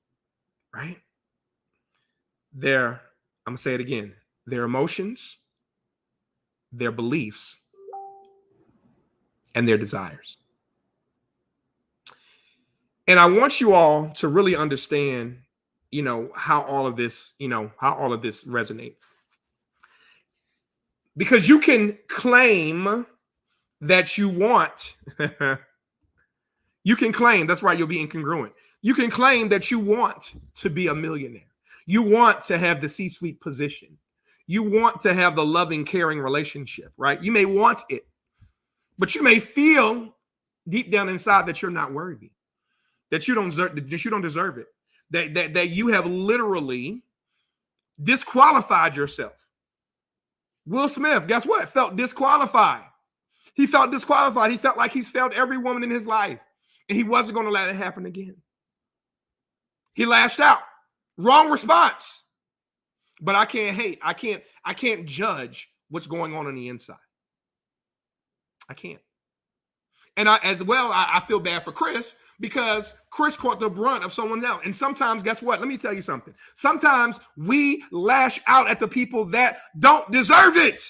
Right? I'm going to say it again. Their emotions, their beliefs, and their desires. And I want you all to really understand, how all of this resonates. Because you can claim that you want, you can claim, that's right, you'll be incongruent. You can claim that you want to be a millionaire. You want to have the C-suite position. You want to have the loving, caring relationship, right? You may want it, but you may feel deep down inside that you're not worthy, that you don't deserve it, that you have literally disqualified yourself. Will Smith, guess what? Felt disqualified. He felt disqualified. He felt like he's failed every woman in his life, and he wasn't going to let it happen again. He lashed out. Wrong response. But I can't hate. I can't judge what's going on the inside. I can't. And I feel bad for Chris, because Chris caught the brunt of someone else. And sometimes, guess what? Let me tell you something. Sometimes we lash out at the people that don't deserve it.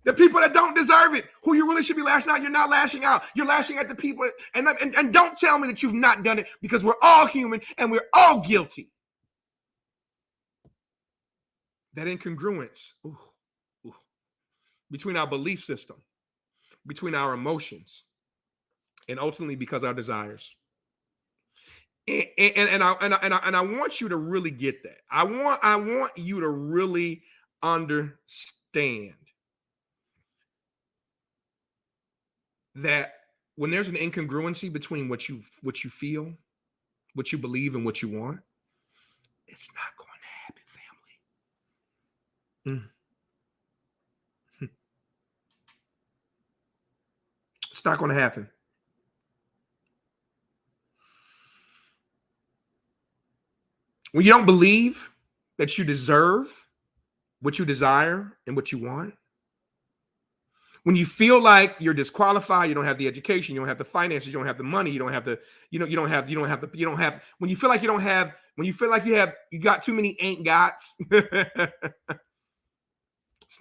The people that don't deserve it, who you really should be lashing out, you're not lashing out. You're lashing at the people. And don't tell me that you've not done it, because we're all human and we're all guilty. That incongruence between our belief system, between our emotions, and ultimately because our desires. And I want you to really get that. I want you to really understand that when there's an incongruency between what you feel, what you believe, and what you want, it's not going to happen, family. It's not going to happen. When you don't believe that you deserve what you desire and what you want, when you feel like you're disqualified, you don't have the education, you don't have the finances, you don't have the money, you don't have, when you feel like you got too many ain't gots, it's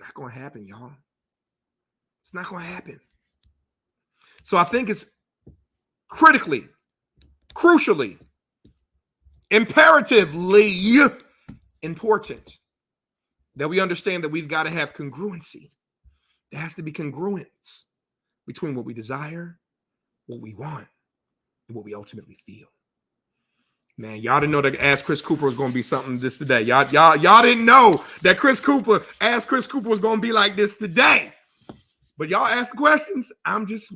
not going to happen, y'all. It's not going to happen. So I think it's crucially, imperatively important that we understand that we've got to have congruency. There has to be congruence between what we desire, what we want, and what we ultimately feel. Man, y'all didn't know that Ask Chris Cooper was going to be something this today. Y'all didn't know that Ask Chris Cooper was going to be like this today. But y'all ask the questions. I'm just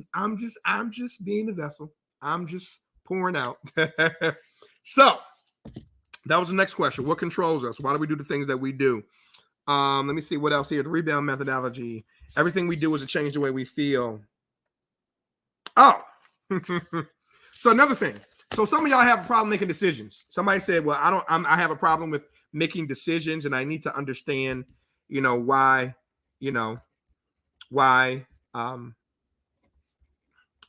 being the vessel. I'm just pouring out. So that was the next question. What controls us? Why do we do the things that we do? Let me see what else here. The rebound methodology. Everything we do is to change the way we feel. Oh, so another thing. So some of y'all have a problem making decisions. Somebody said, "Well, I have a problem with making decisions, and I need to understand, why,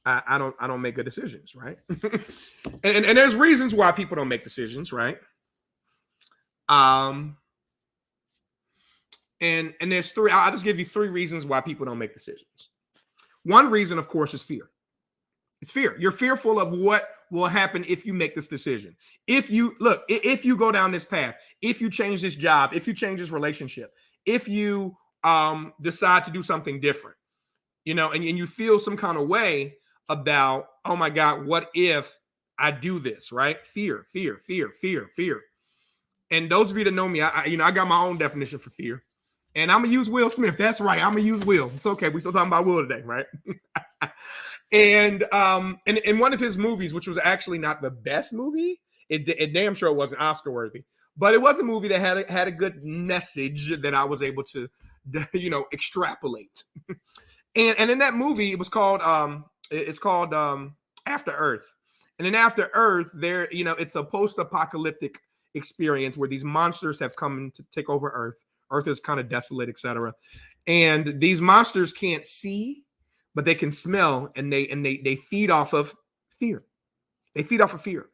I don't make good decisions, right?" and there's reasons why people don't make decisions, right? And there's three. I'll just give you three reasons why people don't make decisions. One reason, of course, is fear. It's fear. You're fearful of what will happen if you make this decision. If you go down this path, if you change this job, if you change this relationship, if you decide to do something different, and you feel some kind of way about, oh my God, what if I do this, right? Fear. And those of you that know me, I got my own definition for fear. And I'm going to use Will Smith. That's right. I'm going to use Will. It's okay. We're still talking about Will today, right? And in one of his movies, which was actually not the best movie, it damn sure wasn't Oscar worthy, but it was a movie that had a good message that I was able to, extrapolate. And in that movie, it was called After Earth. And in After Earth, there, it's a post-apocalyptic experience where these monsters have come to take over Earth. Earth is kind of desolate, etc. And these monsters can't see, but they can smell, and they feed off of fear. They feed off of fear.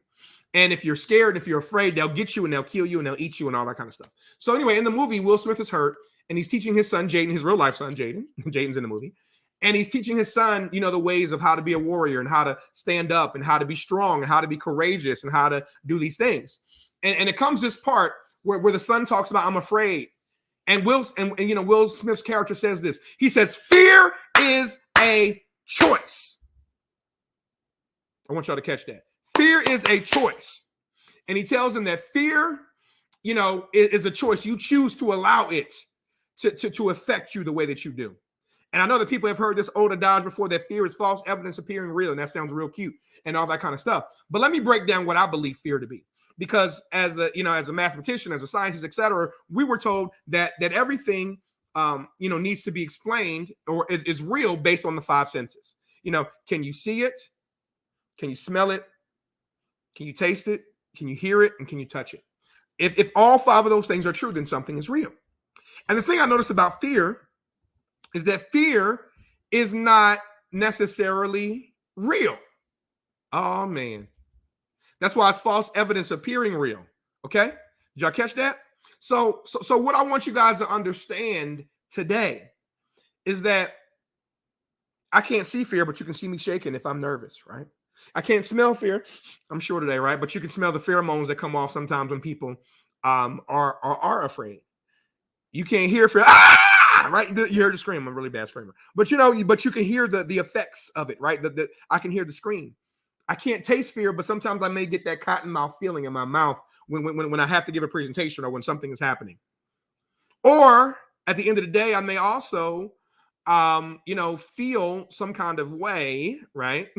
And if you're scared, if you're afraid, they'll get you and they'll kill you and they'll eat you and all that kind of stuff. So anyway, in the movie, Will Smith is hurt and he's teaching his son, Jaden, his real life son, Jaden. Jaden's in the movie. And he's teaching his son, the ways of how to be a warrior and how to stand up and how to be strong and how to be courageous and how to do these things. And it comes this part where the son talks about, I'm afraid. And Will Smith's character says this. He says, fear is a choice. I want y'all to catch that. Fear is a choice. And he tells him that fear, is a choice. You choose to allow it to affect you the way that you do. And I know that people have heard this old adage before, that fear is false evidence appearing real. And that sounds real cute and all that kind of stuff. But let me break down what I believe fear to be. Because as a mathematician, as a scientist, et cetera, we were told that everything, needs to be explained or is real based on the five senses. Can you see it? Can you smell it? Can you taste it? Can you hear it? And can you touch it? If all five of those things are true, then something is real. And the thing I noticed about fear is that fear is not necessarily real. Oh, man. That's why it's false evidence appearing real. Okay? Did y'all catch that? So what I want you guys to understand today is that I can't see fear, but you can see me shaking if I'm nervous, right? I can't smell fear, I'm sure today, right? But you can smell the pheromones that come off sometimes when people are afraid. You can't hear fear, right? You heard the scream. I'm a really bad screamer. But you can hear the effects of it, right? I can hear the scream. I can't taste fear, but sometimes I may get that cotton mouth feeling in my mouth when I have to give a presentation or when something is happening. Or at the end of the day, I may also, feel some kind of way, right?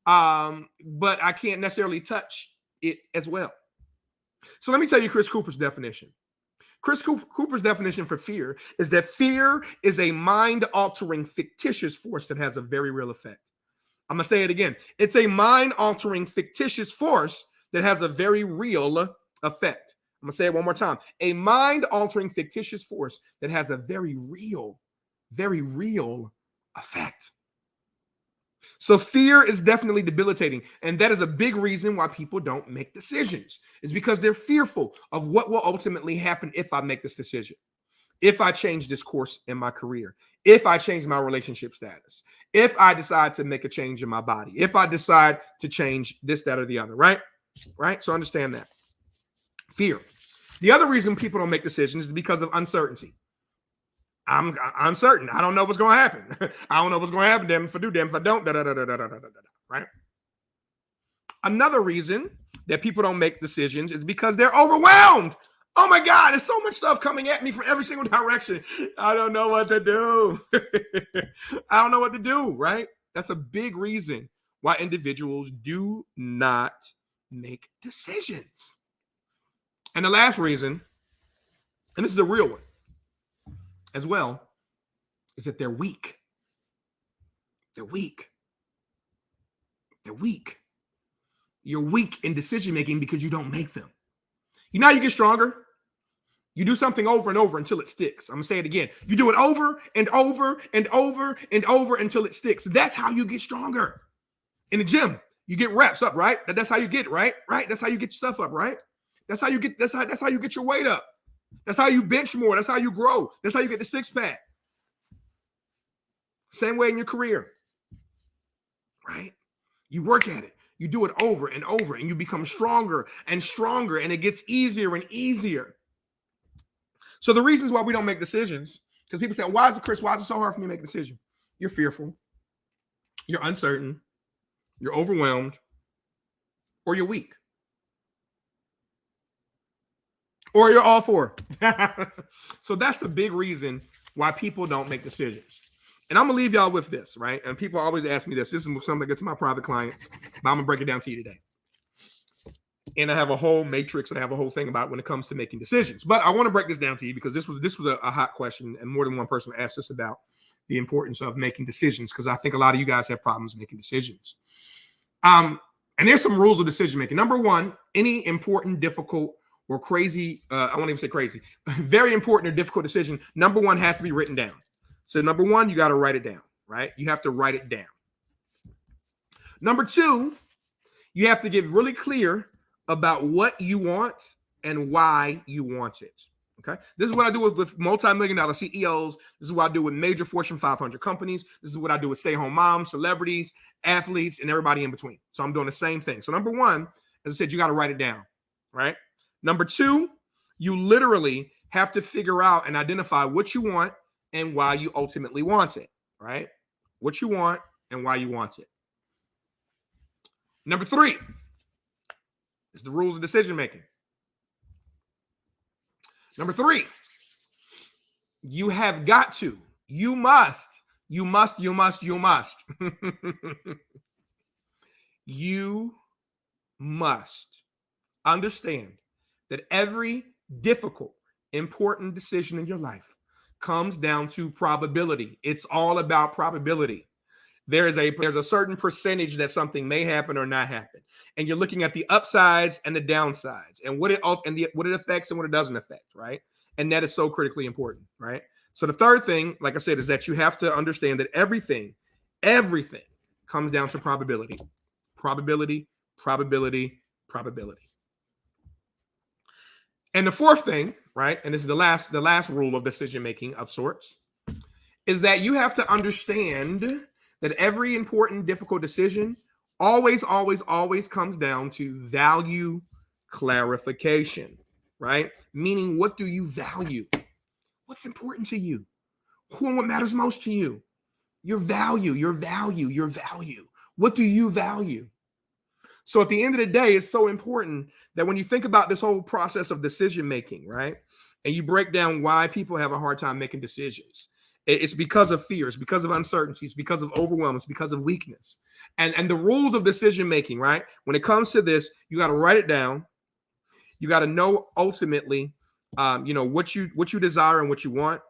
But I can't necessarily touch it as well. So let me tell you Chris Cooper's definition. Chris Cooper's definition for fear is that fear is a mind-altering, fictitious force that has a very real effect. I'm going to say it again. It's a mind-altering, fictitious force that has a very real effect. I'm going to say it one more time. A mind-altering, fictitious force that has a very real effect. So fear is definitely debilitating. And that is a big reason why people don't make decisions. It's because they're fearful of what will ultimately happen if I make this decision. If I change this course in my career, if I change my relationship status, if I decide to make a change in my body, if I decide to change this, that, or the other, right? Right? So understand that. Fear. The other reason people don't make decisions is because of uncertainty. I'm uncertain. I don't know what's going to happen. I don't know what's going to happen. Damn if I do, damn if I don't. Right? Another reason that people don't make decisions is because they're overwhelmed. Oh my God, there's so much stuff coming at me from every single direction. I don't know what to do. I don't know what to do, right? That's a big reason why individuals do not make decisions. And the last reason, and this is a real one as well, is that they're weak. They're weak. They're weak. You're weak in decision making because you don't make them. You know how you get stronger? You do something over and over until it sticks. I'm going to say it again. You do it over and over and over and over until it sticks. That's how you get stronger. In the gym, you get reps up, right? That's how you get it, right? Right? That's how you get stuff up, right? That's how you get your weight up. That's how you bench more. That's how you grow. That's how you get the six pack. Same way in your career, right? You work at it. You do it over and over and you become stronger and stronger and it gets easier and easier. So the reasons why we don't make decisions, because people say, why is it so hard for me to make a decision? You're fearful. You're uncertain. You're overwhelmed. Or you're weak. Or you're all four. So that's the big reason why people don't make decisions. And I'm going to leave y'all with this, right? And people always ask me this. This is something I get to my private clients. But I'm going to break it down to you today. And I have a whole matrix and I have a whole thing about when it comes to making decisions. But I want to break this down to you because this was a hot question. And more than one person asked us about the importance of making decisions because I think a lot of you guys have problems making decisions. And there's some rules of decision making. Number one, any important, difficult, or crazy, I won't even say crazy, very important or difficult decision, number one has to be written down. So number one, you got to write it down, right? You have to write it down. Number two, you have to get really clear about what you want and why you want it, okay? This is what I do with multi-million-dollar CEOs. This is what I do with major Fortune 500 companies. This is what I do with stay-at-home moms, celebrities, athletes, and everybody in between. So I'm doing the same thing. So number one, as I said, you got to write it down, right? Number two, You literally have to figure out and identify what you want and why you ultimately want it, right? What you want and why you want it. Number 3 is the rules of decision making. Number 3, you have got to, you must you must understand that every difficult, important decision in your life comes down to probability. It's all about probability. There's a certain percentage that something may happen or not happen, and you're looking at the upsides and the downsides, and what it affects and what it doesn't affect, right? And that is so critically important, right? So the third thing, like I said, is that you have to understand that everything comes down to probability. Probability. And the fourth thing, right, and this is the last rule of decision making of sorts, is that you have to understand that every important, difficult decision always comes down to value clarification, right? Meaning, what do you value? What's important to you? Who and what matters most to you? Your value. What do you value? So at the end of the day, it's so important that when you think about this whole process of decision making, right, and you break down why people have a hard time making decisions, it's because of fear, it's because of uncertainties, because of overwhelm, it's because of weakness. And the rules of decision making, right, when it comes to this, you got to write it down. You got to know ultimately, what you desire and what you want.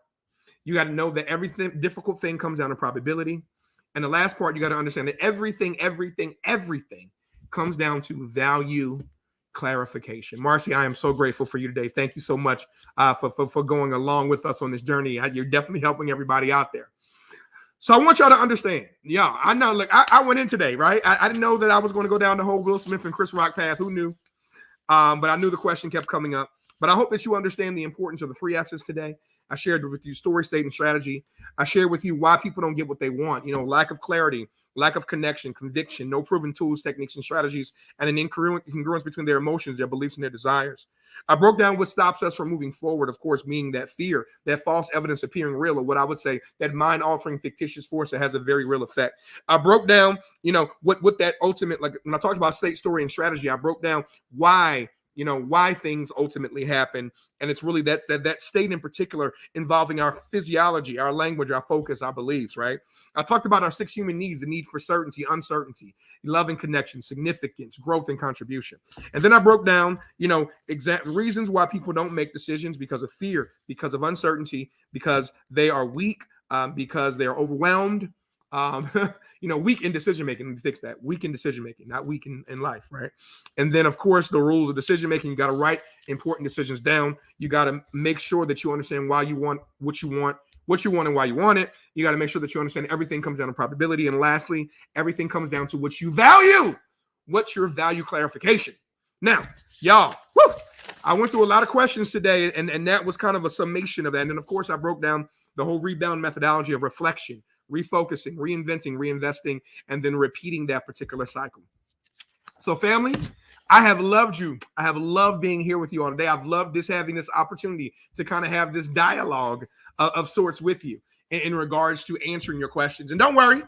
You got to know that everything difficult thing comes down to probability. And the last part, you got to understand that everything comes down to value clarification. Marcy, I am so grateful for you today. Thank you so much for going along with us on this journey. You're definitely helping everybody out there. So I want y'all to understand. Yeah, I know. Look, I went in today, right? I didn't know that I was going to go down the whole Will Smith and Chris Rock path. Who knew? But I knew the question kept coming up. But I hope that you understand the importance of the 3 S's today. I shared with you story, state, and strategy. I shared with you why people don't get what they want. Lack of clarity, lack of connection, conviction, no proven tools, techniques, and strategies, and an incongruence between their emotions, their beliefs, and their desires. I broke down what stops us from moving forward, of course, meaning that fear, that false evidence appearing real, or what I would say, that mind-altering fictitious force that has a very real effect. I broke down, what that ultimate, like when I talked about state, story, and strategy, I broke down why things ultimately happen. And it's really that state in particular involving our physiology, our language, our focus, our beliefs, right? I talked about our 6 human needs, the need for certainty, uncertainty, love and connection, significance, growth and contribution. And then I broke down, exact reasons why people don't make decisions: because of fear, because of uncertainty, because they are weak, because they are overwhelmed, weak in decision making. Fix that. Weak in decision making, not weak in life, right? And then, of course, the rules of decision making. You got to write important decisions down. You got to make sure that you understand why you want what you want and why you want it. You got to make sure that you understand everything comes down to probability. And lastly, everything comes down to what you value. What's your value clarification? Now, y'all, I went through a lot of questions today, and that was kind of a summation of that. And then, of course, I broke down the whole Rebound methodology of reflection, refocusing, reinventing, reinvesting, and then repeating that particular cycle. So family, I have loved you. I have loved being here with you all today. I've loved having this opportunity to kind of have this dialogue of sorts with you in regards to answering your questions. And don't worry,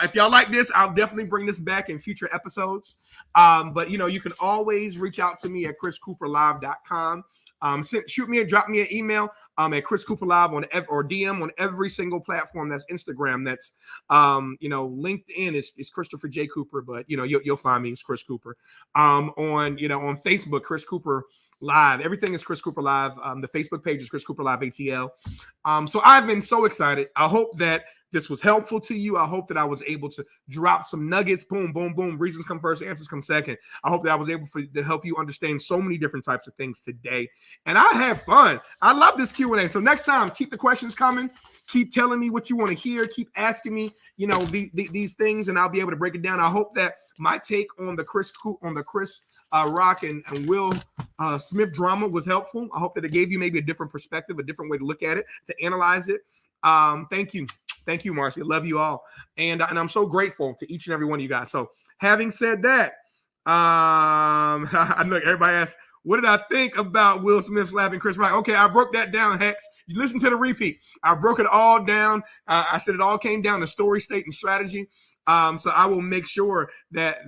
if y'all like this, I'll definitely bring this back in future episodes. But you can always reach out to me at chriscooperlive.com. Drop me an email at Chris Cooper Live or DM on every single platform. That's Instagram. That's LinkedIn is Christopher J. Cooper, but you'll find me as Chris Cooper. On Facebook, Chris Cooper Live. Everything is Chris Cooper Live. The Facebook page is Chris Cooper Live ATL. So I've been so excited. I hope that this was helpful to you. I hope that I was able to drop some nuggets. Boom, boom, boom. Reasons come first, answers come second. I hope that I was able to help you understand so many different types of things today. And I had fun. I love this Q&A. So next time, keep the questions coming. Keep telling me what you want to hear. Keep asking me, these things, and I'll be able to break it down. I hope that my take on the Chris Rock and Will Smith drama was helpful. I hope that it gave you maybe a different perspective, a different way to look at it, to analyze it. Thank you. Thank you, Marcy. I love you all. And I'm so grateful to each and every one of you guys. So having said that, I know everybody asks, What did I think about Will Smith slapping Chris Rock? Okay, I broke that down, Hex. You listen to the repeat. I broke it all down. I said it all came down to story, state, and strategy. So I will make sure that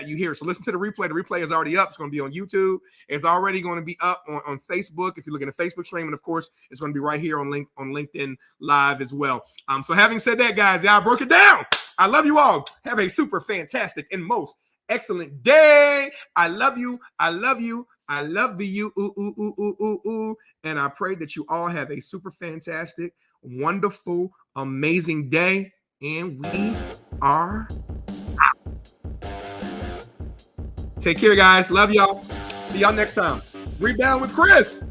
you hear. So listen to the replay. The replay is already up. It's going to be on YouTube. It's already going to be up on Facebook. If you look at the Facebook stream, and of course, it's going to be right here on LinkedIn Live as well. So having said that, guys, I broke it down. I love you all. Have a super fantastic and most excellent day. I love you. I love you. I love you. Ooh, ooh, ooh, ooh, ooh, ooh. And I pray that you all have a super fantastic, wonderful, amazing day. And we are out. Take care, guys. Love y'all. See y'all next time. Rebound with Chris.